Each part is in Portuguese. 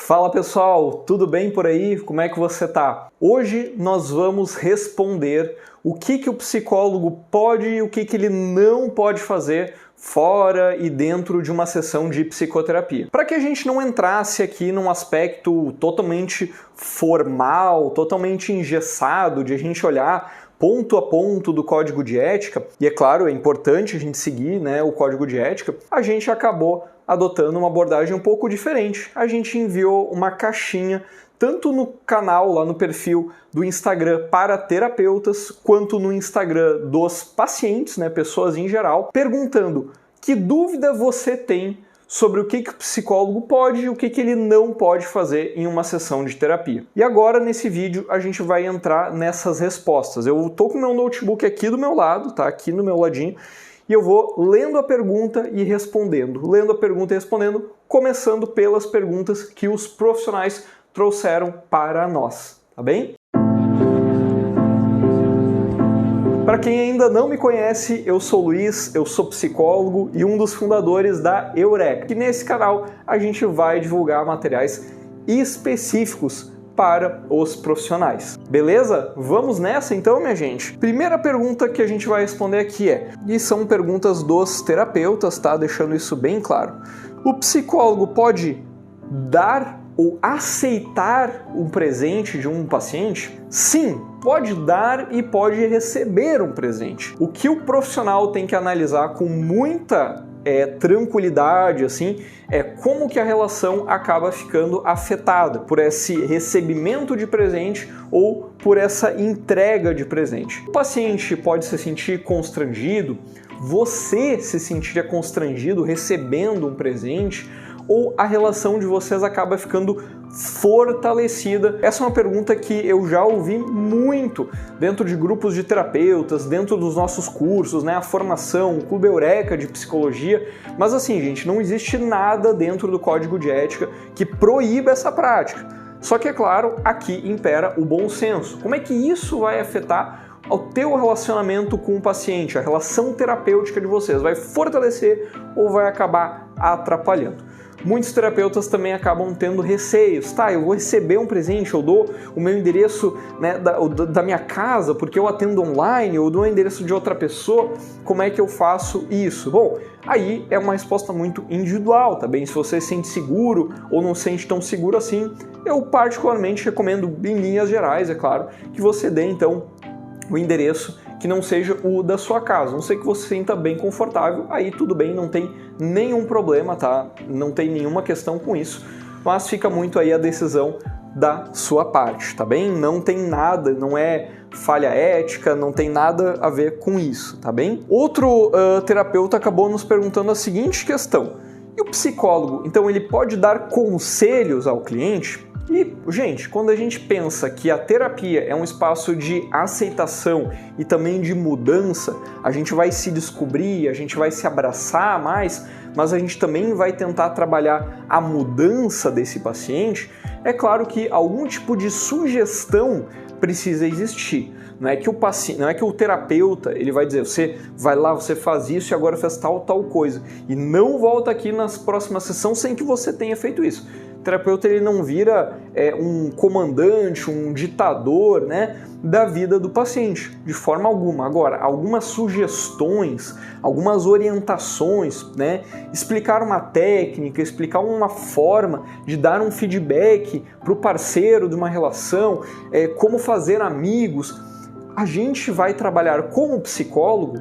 Fala pessoal, tudo bem por aí? Como é que você tá? Hoje nós vamos responder o que o psicólogo pode e o que ele não pode fazer fora e dentro de uma sessão de psicoterapia. Para que a gente não entrasse aqui num aspecto totalmente formal, totalmente engessado, de a gente olhar ponto a ponto do código de ética, e é claro, é importante a gente seguir, o código de ética, a gente acabou adotando uma abordagem um pouco diferente. A gente enviou uma caixinha tanto no canal, lá no perfil do Instagram para terapeutas, quanto no Instagram dos pacientes, pessoas em geral, perguntando que dúvida você tem sobre o que o psicólogo pode e o que ele não pode fazer em uma sessão de terapia. E agora, nesse vídeo, a gente vai entrar nessas respostas. Eu tô com o meu notebook aqui do meu lado, tá? Aqui no meu ladinho, e eu vou lendo a pergunta e respondendo. Lendo a pergunta e respondendo, começando pelas perguntas que os profissionais trouxeram para nós, tá bem? Para quem ainda não me conhece, eu sou o Luiz, eu sou psicólogo e um dos fundadores da Eureka. E nesse canal a gente vai divulgar materiais específicos para os profissionais. Beleza? Vamos nessa então, minha gente? Primeira pergunta que a gente vai responder aqui e são perguntas dos terapeutas, tá? Deixando isso bem claro. O psicólogo pode dar ou aceitar um presente de um paciente? Sim, pode dar e pode receber um presente. O que o profissional tem que analisar com muita tranquilidade, é como que a relação acaba ficando afetada por esse recebimento de presente ou por essa entrega de presente. O paciente pode se sentir constrangido, você se sentiria constrangido recebendo um presente, ou a relação de vocês acaba ficando fortalecida? Essa é uma pergunta que eu já ouvi muito dentro de grupos de terapeutas, dentro dos nossos cursos, a formação, o Clube Eureka de Psicologia, mas assim, gente, não existe nada dentro do código de ética que proíba essa prática. Só que, é claro, aqui impera o bom senso. Como é que isso vai afetar ao teu relacionamento com o paciente, a relação terapêutica de vocês? Vai fortalecer ou vai acabar atrapalhando? Muitos terapeutas também acabam tendo receios. Eu vou receber um presente, eu dou o meu endereço da minha casa porque eu atendo online, eu dou o endereço de outra pessoa, como é que eu faço isso? Bom, aí é uma resposta muito individual, tá bem? Se você se sente seguro ou não se sente tão seguro assim, eu particularmente recomendo, em linhas gerais, é claro, que você dê então o endereço que não seja o da sua casa. Não sei que você se sinta bem confortável, aí tudo bem, não tem nenhum problema, tá? Não tem nenhuma questão com isso, mas fica muito aí a decisão da sua parte, tá bem? Não tem nada, não é falha ética, não tem nada a ver com isso, tá bem? Outro terapeuta acabou nos perguntando a seguinte questão: e o psicólogo, então ele pode dar conselhos ao cliente? E, gente, quando a gente pensa que a terapia é um espaço de aceitação e também de mudança, a gente vai se descobrir, a gente vai se abraçar mais, mas a gente também vai tentar trabalhar a mudança desse paciente, é claro que algum tipo de sugestão precisa existir. Não é que o paciente, não é que o terapeuta ele vai dizer, você vai lá, você faz isso e agora faz tal coisa, e não volta aqui nas próximas sessões sem que você tenha feito isso. O terapeuta ele não vira um comandante, um ditador, da vida do paciente, de forma alguma. Agora, algumas sugestões, algumas orientações, explicar uma técnica, explicar uma forma de dar um feedback para o parceiro de uma relação, como fazer amigos. A gente vai trabalhar como psicólogo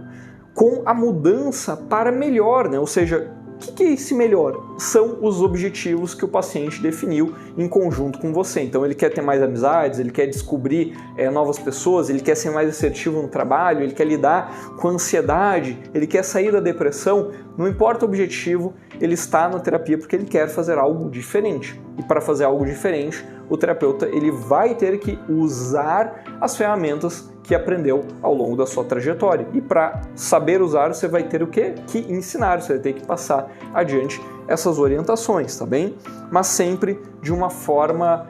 com a mudança para melhor, ou seja, o que é esse melhor? São os objetivos que o paciente definiu em conjunto com você. Então ele quer ter mais amizades, ele quer descobrir novas pessoas, ele quer ser mais assertivo no trabalho, ele quer lidar com a ansiedade, ele quer sair da depressão. Não importa o objetivo, ele está na terapia porque ele quer fazer algo diferente. E para fazer algo diferente, o terapeuta ele vai ter que usar as ferramentas que aprendeu ao longo da sua trajetória. E para saber usar, você vai ter o quê? Que ensinar, você vai ter que passar adiante essas orientações, tá bem? Mas sempre de uma forma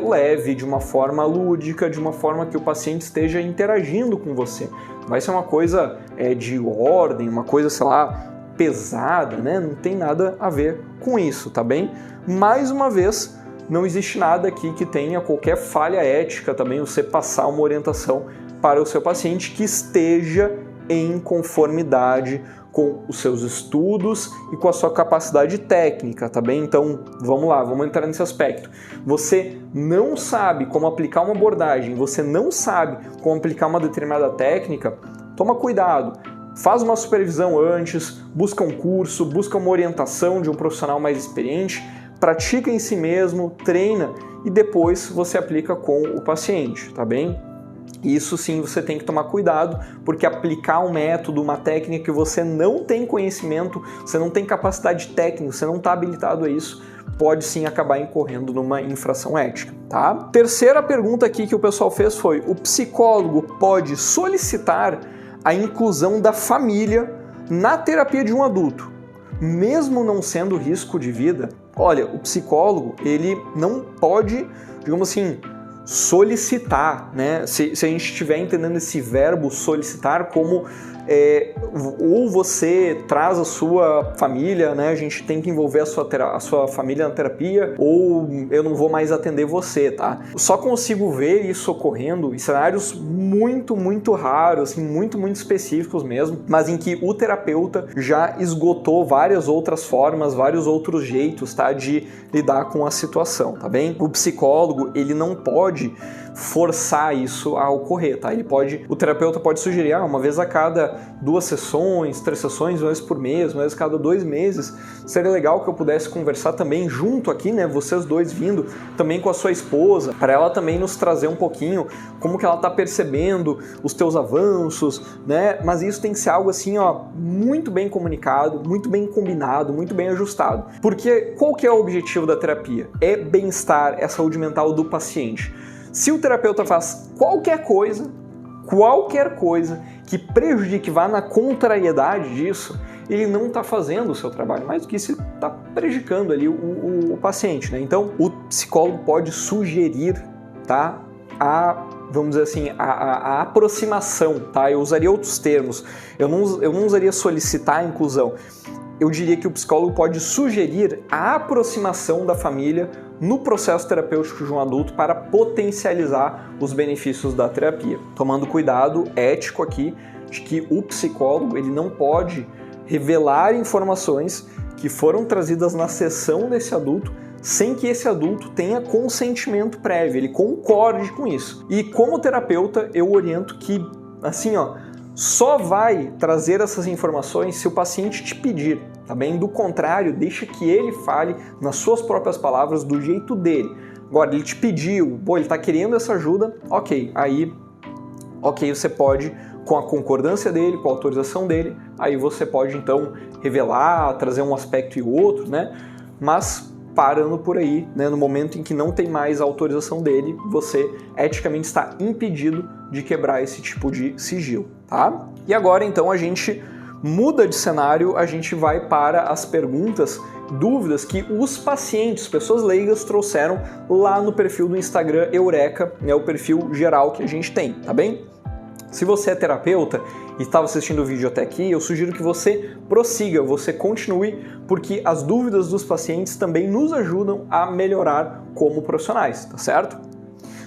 leve, de uma forma lúdica, de uma forma que o paciente esteja interagindo com você. Vai ser uma coisa de ordem, uma coisa, sei lá, pesada, Não tem nada a ver com isso, tá bem? Mais uma vez, não existe nada aqui que tenha qualquer falha ética também você passar uma orientação para o seu paciente que esteja em conformidade com os seus estudos e com a sua capacidade técnica, tá bem? Então, vamos lá, vamos entrar nesse aspecto. Você não sabe como aplicar uma abordagem, você não sabe como aplicar uma determinada técnica, toma cuidado. Faz uma supervisão antes, busca um curso, busca uma orientação de um profissional mais experiente, pratica em si mesmo, treina e depois você aplica com o paciente, tá bem? Isso sim você tem que tomar cuidado, porque aplicar um método, uma técnica que você não tem conhecimento, você não tem capacidade técnica, você não está habilitado a isso, pode sim acabar incorrendo numa infração ética, tá? Terceira pergunta aqui que o pessoal fez foi: o psicólogo pode solicitar a inclusão da família na terapia de um adulto, mesmo não sendo risco de vida? Olha, o psicólogo, ele não pode, digamos assim, solicitar, né? Se a gente estiver entendendo esse verbo solicitar como ou você traz a sua família, né? A gente tem que envolver a sua família na terapia, ou eu não vou mais atender você, tá? Só consigo ver isso ocorrendo em cenários muito raros, assim, muito específicos mesmo, mas em que o terapeuta já esgotou várias outras formas, vários outros jeitos, tá? De lidar com a situação, tá bem? O psicólogo, ele não pode forçar isso a ocorrer, tá? O terapeuta pode sugerir, uma vez a cada 2 sessões, 3 sessões, uma vez por mês, uma vez a cada 2 meses, seria legal que eu pudesse conversar também junto aqui, né? Vocês dois vindo também com a sua esposa, para ela também nos trazer um pouquinho como que ela tá percebendo os teus avanços, né? Mas isso tem que ser algo assim, muito bem comunicado, muito bem combinado, muito bem ajustado. Porque qual que é o objetivo da terapia? É bem-estar, é saúde mental do paciente. Se o terapeuta faz qualquer coisa que prejudique, vá na contrariedade disso, ele não está fazendo o seu trabalho, mais do que isso, está prejudicando ali o paciente, né? Então, o psicólogo pode sugerir, tá? Vamos dizer assim, a aproximação, tá? Eu usaria outros termos, eu não usaria solicitar a inclusão. Eu diria que o psicólogo pode sugerir a aproximação da família no processo terapêutico de um adulto para potencializar os benefícios da terapia. Tomando cuidado ético aqui de que o psicólogo ele não pode revelar informações que foram trazidas na sessão desse adulto sem que esse adulto tenha consentimento prévio, ele concorde com isso. E como terapeuta eu oriento que, assim, só vai trazer essas informações se o paciente te pedir, tá bem? Do contrário, deixa que ele fale nas suas próprias palavras, do jeito dele. Agora, ele te pediu, ele está querendo essa ajuda, ok, você pode, com a concordância dele, com a autorização dele, aí você pode então revelar, trazer um aspecto e outro, né? Mas parando por aí, né, no momento em que não tem mais a autorização dele, você eticamente está impedido de quebrar esse tipo de sigilo, tá? E agora então a gente muda de cenário, a gente vai para as perguntas, dúvidas que os pacientes, pessoas leigas, trouxeram lá no perfil do Instagram Eureka, né, o perfil geral que a gente tem, tá bem? Se você é terapeuta e estava assistindo o vídeo até aqui, eu sugiro que você prossiga, você continue, porque as dúvidas dos pacientes também nos ajudam a melhorar como profissionais, tá certo?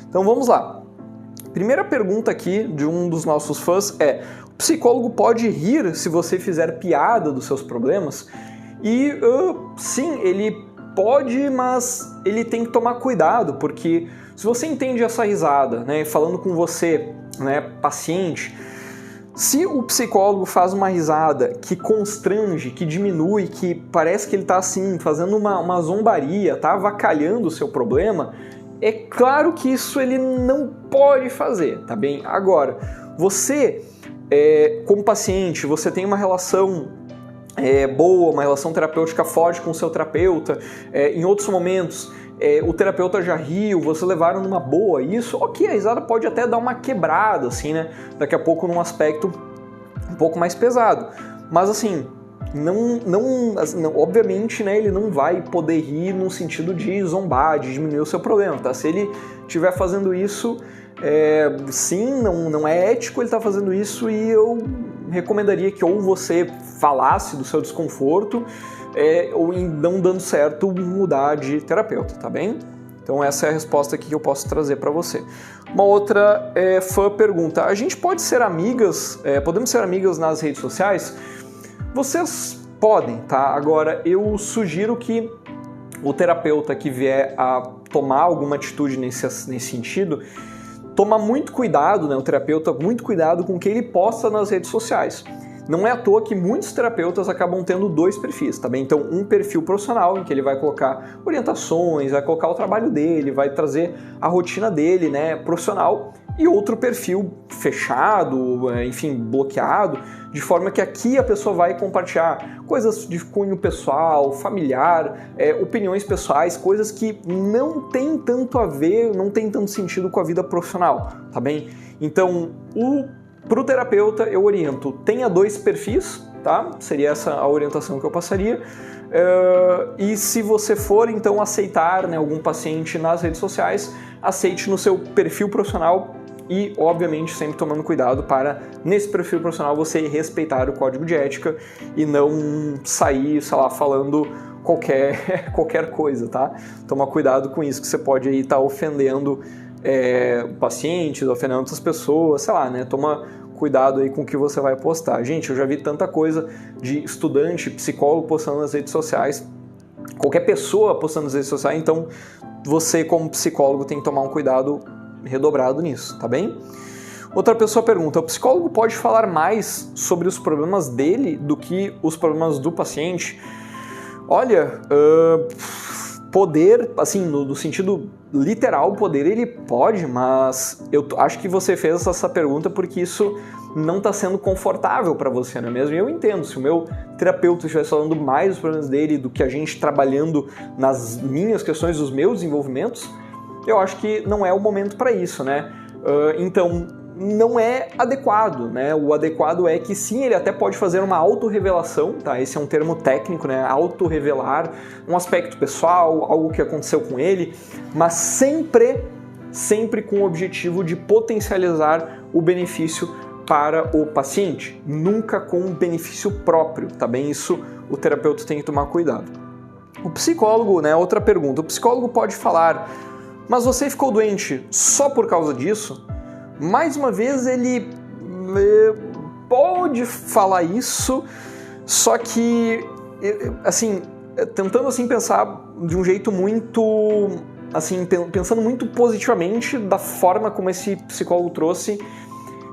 Então vamos lá. Primeira pergunta aqui de um dos nossos fãs é: o psicólogo pode rir se você fizer piada dos seus problemas? E sim, ele pode, mas ele tem que tomar cuidado, porque se você entende essa risada, né, falando com você, né, paciente, se o psicólogo faz uma risada que constrange, que diminui, que parece que ele está assim, fazendo uma zombaria, tá avacalhando o seu problema, é claro que isso ele não pode fazer, tá bem? Agora, você, como paciente, você tem uma relação boa, uma relação terapêutica forte com o seu terapeuta, em outros momentos o terapeuta já riu, vocês levaram numa boa isso, ok, a risada pode até dar uma quebrada, assim, né? Daqui a pouco num aspecto um pouco mais pesado. Mas assim, não, obviamente, né, ele não vai poder rir no sentido de zombar, de diminuir o seu problema, tá? Se ele estiver fazendo isso, sim, não é ético ele estar fazendo isso, e eu recomendaria que ou você falasse do seu desconforto, ou em não dando certo, mudar de terapeuta, tá bem? Então essa é a resposta aqui que eu posso trazer para você. Uma outra fã pergunta, a gente pode ser amigas, podemos ser amigas nas redes sociais? Vocês podem, tá? Agora eu sugiro que o terapeuta que vier a tomar alguma atitude nesse sentido, toma muito cuidado, né? O terapeuta, muito cuidado com o que ele posta nas redes sociais. Não é à toa que muitos terapeutas acabam tendo 2 perfis, tá bem? Então, um perfil profissional, em que ele vai colocar orientações, vai colocar o trabalho dele, vai trazer a rotina dele, né, profissional, e outro perfil fechado, enfim, bloqueado, de forma que aqui a pessoa vai compartilhar coisas de cunho pessoal, familiar, opiniões pessoais, coisas que não tem tanto a ver, não tem tanto sentido com a vida profissional, tá bem? Então, para o terapeuta, eu oriento, tenha 2 perfis, tá? Seria essa a orientação que eu passaria. E se você for, então, aceitar, né, algum paciente nas redes sociais, aceite no seu perfil profissional e, obviamente, sempre tomando cuidado para, nesse perfil profissional, você respeitar o código de ética e não sair, sei lá, falando qualquer coisa, tá? Toma cuidado com isso, que você pode aí estar ofendendo pacientes, ofendendo outras pessoas, sei lá, né? Toma cuidado aí com o que você vai postar. Gente, eu já vi tanta coisa de estudante, psicólogo postando nas redes sociais, qualquer pessoa postando nas redes sociais, então você como psicólogo tem que tomar um cuidado redobrado nisso, tá bem? Outra pessoa pergunta, o psicólogo pode falar mais sobre os problemas dele do que os problemas do paciente? Olha, poder, assim, no sentido literal, poder ele pode, mas eu acho que você fez essa pergunta porque isso não está sendo confortável para você, não é mesmo? E eu entendo, se o meu terapeuta estivesse falando mais dos problemas dele do que a gente trabalhando nas minhas questões, dos meus desenvolvimentos, eu acho que não é o momento para isso, né? Então, não é adequado, né? O adequado é que sim, ele até pode fazer uma autorrevelação, tá? Esse é um termo técnico, né? Autorrevelar um aspecto pessoal, algo que aconteceu com ele, mas sempre com o objetivo de potencializar o benefício para o paciente, nunca com um benefício próprio, tá bem? Isso o terapeuta tem que tomar cuidado. O psicólogo, né? Outra pergunta, o psicólogo pode falar, mas você ficou doente só por causa disso? Mais uma vez, ele pode falar isso, só que, assim, tentando assim, pensar de um jeito muito, assim, pensando muito positivamente da forma como esse psicólogo trouxe,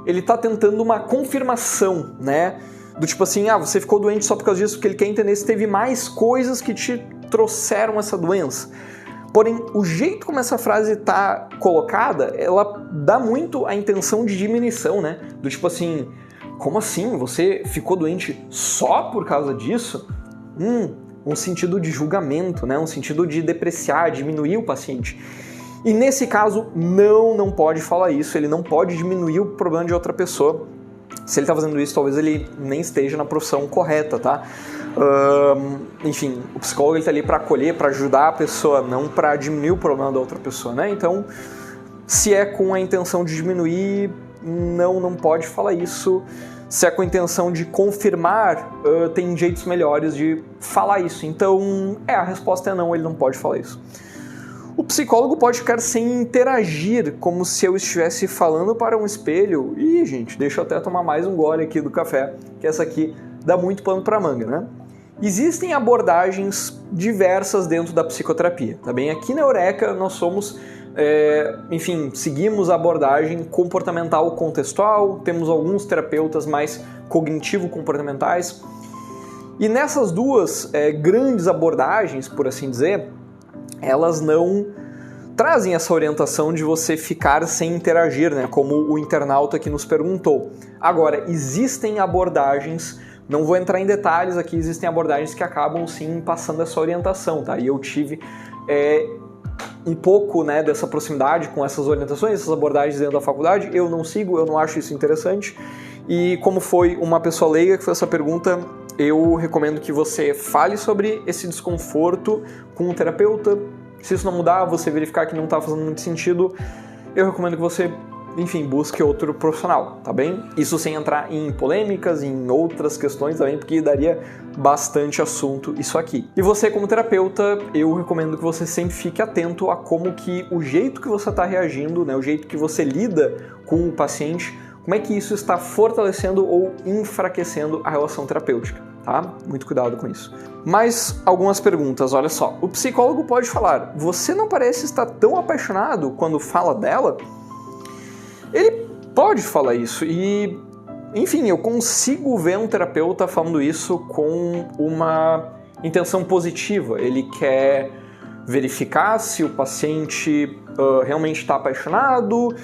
ele está tentando uma confirmação, né? Do tipo assim, você ficou doente só por causa disso, porque ele quer entender se teve mais coisas que te trouxeram essa doença. Porém, o jeito como essa frase está colocada, ela dá muito a intenção de diminuição, né? Do tipo assim, como assim? Você ficou doente só por causa disso? Um sentido de julgamento, né? Um sentido de depreciar, diminuir o paciente. E nesse caso, não pode falar isso, ele não pode diminuir o problema de outra pessoa. Se ele está fazendo isso, talvez ele nem esteja na profissão correta, tá? Enfim, o psicólogo está ali para acolher, para ajudar a pessoa, não para diminuir o problema da outra pessoa, né? Então, se é com a intenção de diminuir, não pode falar isso. Se é com a intenção de confirmar, tem jeitos melhores de falar isso. Então, a resposta é não, ele não pode falar isso. O psicólogo pode ficar sem interagir, como se eu estivesse falando para um espelho. Ih, gente, deixa eu até tomar mais um gole aqui do café, que essa aqui dá muito pano para manga, né? Existem abordagens diversas dentro da psicoterapia, tá bem? Aqui na Eureka nós somos, seguimos a abordagem comportamental contextual, temos alguns terapeutas mais cognitivo-comportamentais, e nessas duas grandes abordagens, por assim dizer, elas não trazem essa orientação de você ficar sem interagir, né? Como o internauta que nos perguntou. Agora, existem abordagens, não vou entrar em detalhes aqui, existem abordagens que acabam sim passando essa orientação, tá? E eu tive um pouco, né, dessa proximidade com essas orientações, essas abordagens dentro da faculdade. Eu não sigo, eu não acho isso interessante. E como foi uma pessoa leiga que fez essa pergunta, eu recomendo que você fale sobre esse desconforto com o terapeuta. Se isso não mudar, você verificar que não está fazendo muito sentido, eu recomendo que você enfim, busque outro profissional, tá bem? Isso sem entrar em polêmicas, em outras questões também, porque daria bastante assunto isso aqui. E você, como terapeuta, eu recomendo que você sempre fique atento a como que o jeito que você está reagindo, né, o jeito que você lida com o paciente, como é que isso está fortalecendo ou enfraquecendo a relação terapêutica, tá? Muito cuidado com isso. Mais algumas perguntas, olha só. O psicólogo pode falar, você não parece estar tão apaixonado quando fala dela? Ele pode falar isso e, enfim, eu consigo ver um terapeuta falando isso com uma intenção positiva. Ele quer verificar se o paciente realmente está apaixonado,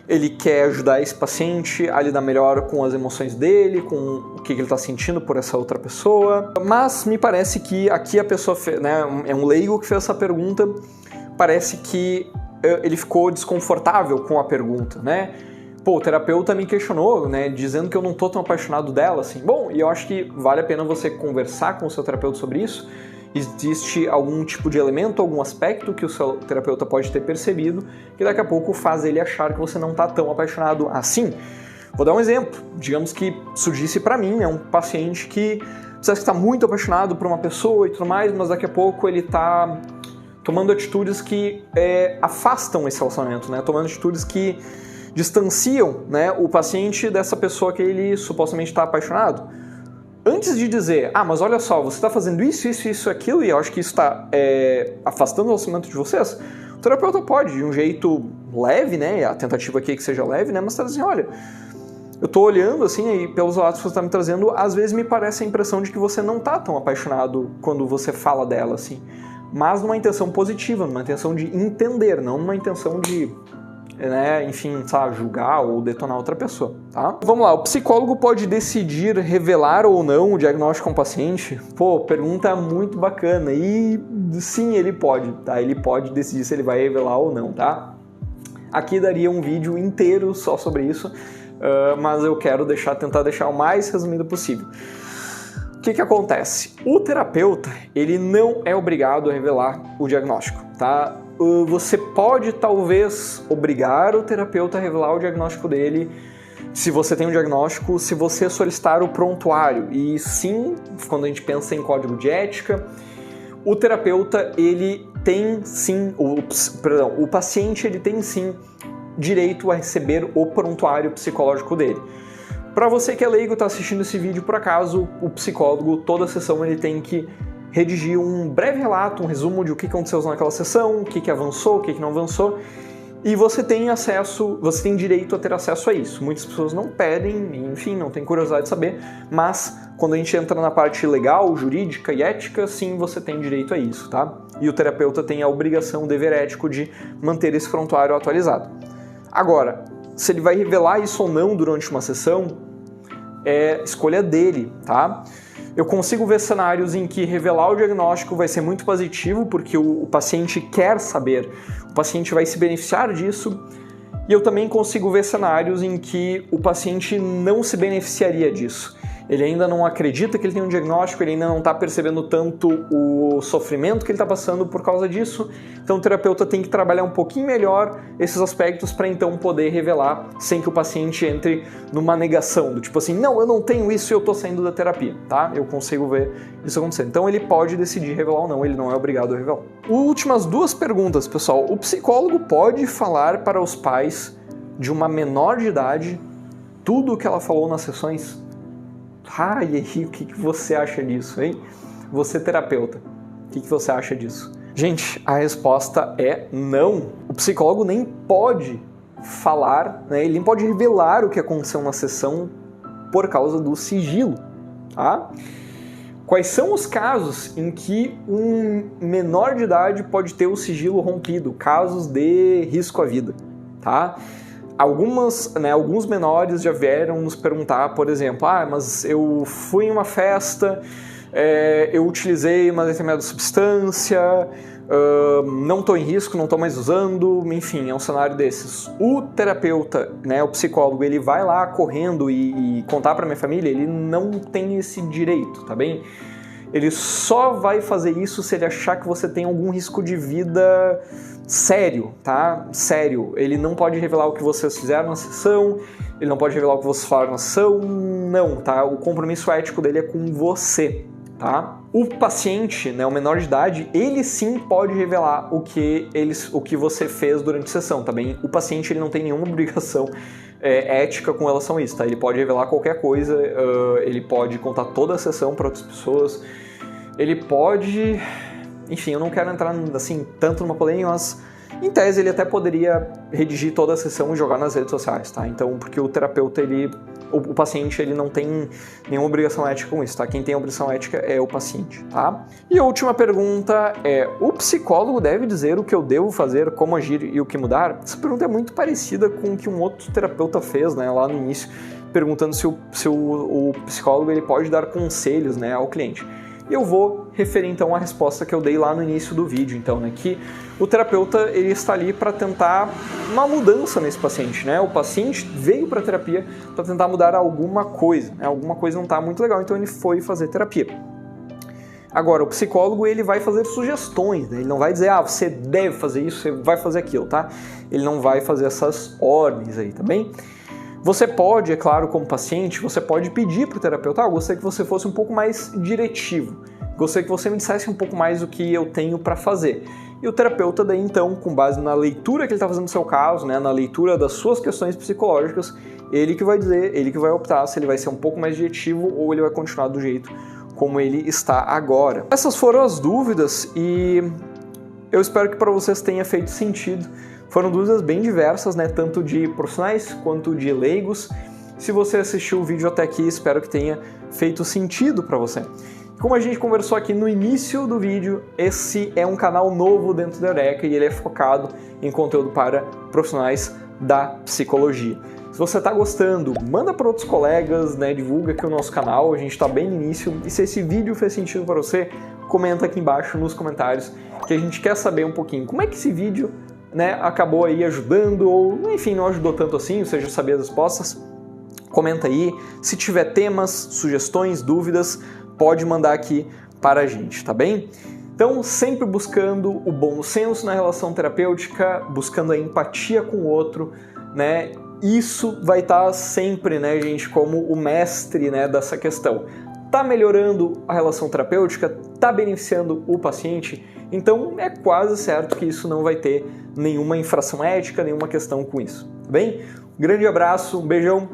ele quer ajudar esse paciente a lidar melhor com as emoções dele, com o que ele está sentindo por essa outra pessoa. Mas me parece que aqui a pessoa, né, é um leigo que fez essa pergunta, parece que ele ficou desconfortável com a pergunta, né? Pô, o terapeuta me questionou, né, dizendo que eu não tô tão apaixonado dela, assim. Bom, e eu acho que vale a pena você conversar com o seu terapeuta sobre isso. Existe algum tipo de elemento, algum aspecto que o seu terapeuta pode ter percebido que daqui a pouco faz ele achar que você não tá tão apaixonado assim. Vou dar um exemplo. Digamos que surgisse para mim, né, um paciente que precisa estar muito apaixonado por uma pessoa e tudo mais, mas daqui a pouco ele tá tomando atitudes que afastam esse relacionamento, né? Tomando atitudes que distanciam, né, o paciente dessa pessoa que ele supostamente está apaixonado. Antes de dizer, mas olha só, você está fazendo isso, aquilo, e eu acho que isso está afastando o relacionamento de vocês, o terapeuta pode, de um jeito leve, né, a tentativa aqui é que seja leve, né, mas está dizendo, olha, eu estou olhando assim, e pelos relatos que você está me trazendo, às vezes me parece a impressão de que você não está tão apaixonado quando você fala dela, assim, mas numa intenção positiva, numa intenção de entender, não numa intenção de, né, enfim, sabe, julgar ou detonar outra pessoa, tá? Vamos lá, o psicólogo pode decidir revelar ou não o diagnóstico a um paciente? Pô, pergunta muito bacana, e sim, ele pode, tá? Ele pode decidir se ele vai revelar ou não, tá? Aqui daria um vídeo inteiro só sobre isso, mas eu quero tentar deixar o mais resumido possível. O que acontece? O terapeuta, ele não é obrigado a revelar o diagnóstico, tá? Você pode, talvez, obrigar o terapeuta a revelar o diagnóstico dele, se você tem um diagnóstico, se você solicitar o prontuário. E sim, quando a gente pensa em código de ética, o terapeuta, ele tem sim, o paciente, ele tem sim direito a receber o prontuário psicológico dele. Para você que é leigo e está assistindo esse vídeo, por acaso, o psicólogo, toda sessão, ele tem que redigir um breve relato, um resumo de o que aconteceu naquela sessão, o que avançou, o que não avançou, e você tem direito a ter acesso a isso. Muitas pessoas não pedem, enfim, não tem curiosidade de saber, mas quando a gente entra na parte legal, jurídica e ética, sim, você tem direito a isso, tá? E o terapeuta tem a obrigação, o dever ético de manter esse prontuário atualizado. Agora, se ele vai revelar isso ou não durante uma sessão, é escolha dele, tá? Eu consigo ver cenários em que revelar o diagnóstico vai ser muito positivo, porque o paciente quer saber, o paciente vai se beneficiar disso, e eu também consigo ver cenários em que o paciente não se beneficiaria disso. Ele ainda não acredita que ele tem um diagnóstico, ele ainda não está percebendo tanto o sofrimento que ele está passando por causa disso, então o terapeuta tem que trabalhar um pouquinho melhor esses aspectos para então poder revelar sem que o paciente entre numa negação, do tipo assim, não, eu não tenho isso e eu estou saindo da terapia, tá? Eu consigo ver isso acontecer. Então ele pode decidir revelar ou não, ele não é obrigado a revelar. Últimas duas perguntas, pessoal. O psicólogo pode falar para os pais de uma menor de idade tudo o que ela falou nas sessões? E aí, o que você acha disso, hein? Você, terapeuta, o que você acha disso? Gente, a resposta é não. O psicólogo nem pode falar, né? Ele nem pode revelar o que aconteceu na sessão por causa do sigilo, tá? Quais são os casos em que um menor de idade pode ter o sigilo rompido? Casos de risco à vida, tá? Alguns menores já vieram nos perguntar, por exemplo, mas eu fui em uma festa, eu utilizei uma determinada substância, não estou em risco, não estou mais usando, enfim, é um cenário desses. O terapeuta, né, o psicólogo, ele vai lá correndo e contar para minha família, ele não tem esse direito, tá bem? ele só vai fazer isso se ele achar que você tem algum risco de vida sério, tá? Sério. Ele não pode revelar o que vocês fizeram na sessão, ele não pode revelar o que vocês falaram na sessão, não, tá? O compromisso ético dele é com você, tá? O paciente, né, o menor de idade, ele sim pode revelar o que você fez durante a sessão, tá bem? O paciente, ele não tem nenhuma obrigação ética com relação a isso, tá? Ele pode revelar qualquer coisa, ele pode contar toda a sessão para outras pessoas, ele pode... Enfim, eu não quero entrar assim tanto numa polêmica, mas em tese ele até poderia redigir toda a sessão e jogar nas redes sociais, tá? Então, porque o terapeuta, o paciente, ele não tem nenhuma obrigação ética com isso, tá? Quem tem a obrigação ética é o paciente, tá? E a última pergunta é: o psicólogo deve dizer o que eu devo fazer, como agir e o que mudar? Essa pergunta é muito parecida com o que um outro terapeuta fez, né, lá no início, perguntando se o psicólogo ele pode dar conselhos, né, ao cliente. E eu vou referir então a resposta que eu dei lá no início do vídeo, então, né, que o terapeuta ele está ali para tentar uma mudança nesse paciente, né? O paciente veio para a terapia para tentar mudar alguma coisa, né? Alguma coisa não está muito legal, então ele foi fazer terapia. Agora, o psicólogo ele vai fazer sugestões, né? Ele não vai dizer, você deve fazer isso, você vai fazer aquilo, tá? Ele não vai fazer essas ordens aí, tá bem? Você pode, é claro, como paciente, você pode pedir para o terapeuta, eu gostaria que você fosse um pouco mais diretivo, gostaria que você me dissesse um pouco mais o que eu tenho para fazer. E o terapeuta daí então, com base na leitura que ele está fazendo do seu caso, né, na leitura das suas questões psicológicas, ele que vai dizer, ele que vai optar se ele vai ser um pouco mais diretivo ou ele vai continuar do jeito como ele está agora. Essas foram as dúvidas e eu espero que para vocês tenha feito sentido. Foram dúvidas bem diversas, né? Tanto de profissionais quanto de leigos. Se você assistiu o vídeo até aqui, espero que tenha feito sentido para você. Como a gente conversou aqui no início do vídeo, esse é um canal novo dentro da Eureka e ele é focado em conteúdo para profissionais da psicologia. Se você está gostando, manda para outros colegas, né? Divulga aqui o nosso canal, a gente está bem no início. E se esse vídeo fez sentido para você, comenta aqui embaixo nos comentários que a gente quer saber um pouquinho como é que esse vídeo, né, acabou aí ajudando ou, enfim, não ajudou tanto assim, ou seja, saber as respostas. Comenta aí. Se tiver temas, sugestões, dúvidas, pode mandar aqui para a gente, tá bem? Então, sempre buscando o bom senso na relação terapêutica, buscando a empatia com o outro, né? Isso vai estar sempre, né, gente, como o mestre, né, dessa questão. Tá melhorando a relação terapêutica? Tá beneficiando o paciente? Então, é quase certo que isso não vai ter nenhuma infração ética, nenhuma questão com isso, tá bem? Um grande abraço, um beijão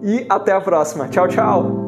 e até a próxima. Tchau, tchau!